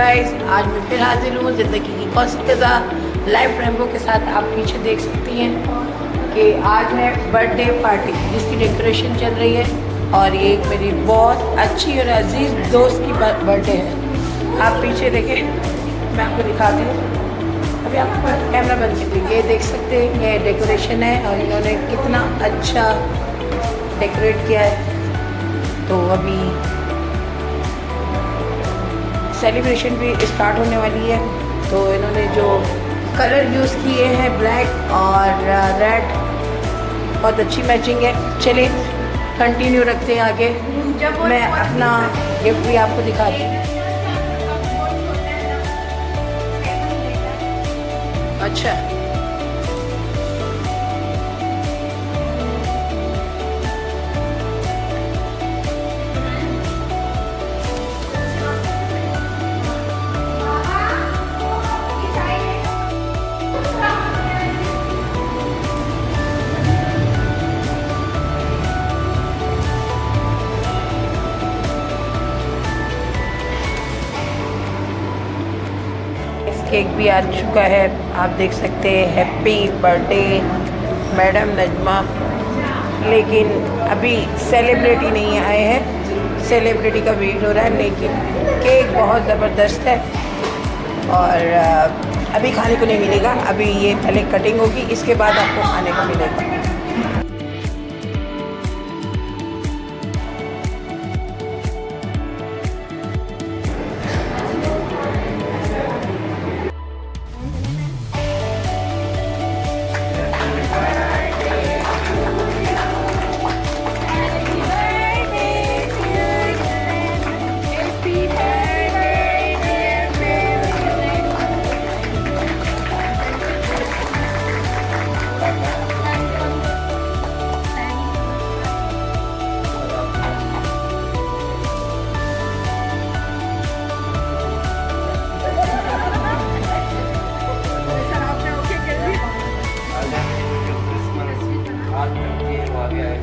Guys, आज मैं फिर हाजिर हूँ ज़िंदगी की कौसतज़ा लाइव रेम्बो के साथ। आप पीछे देख सकती हैं कि आज है बर्थडे पार्टी जिसकी डेकोरेशन चल रही है और ये एक मेरी बहुत अच्छी और अजीज़ दोस्त की बर्थडे है। आप पीछे देखें, मैं आपको दिखाती हूँ। अभी आपको कैमरा बंद कीजिए, ये देख सकते हैं ये डेकोरेशन है और इन्होंने कितना अच्छा डेकोरेट किया है। तो अभी सेलिब्रेशन भी स्टार्ट होने वाली है। तो इन्होंने जो कलर यूज़ किए हैं ब्लैक और रेड, बहुत अच्छी मैचिंग है। चलिए कंटिन्यू रखते हैं आगे, मैं अपना गिफ्ट भी आपको दिखाती हूँ। अच्छा, केक भी आ चुका है, आप देख सकते हैं। Happy birthday madam Najma. लेकिन अभी सेलिब्रिटी नहीं आए हैं, सेलिब्रिटी का वेट हो रहा है। लेकिन केक बहुत ज़बरदस्त है और अभी खाने को नहीं मिलेगा। अभी ये पहले कटिंग होगी, इसके बाद आपको खाने को मिलेगा। आ गया है।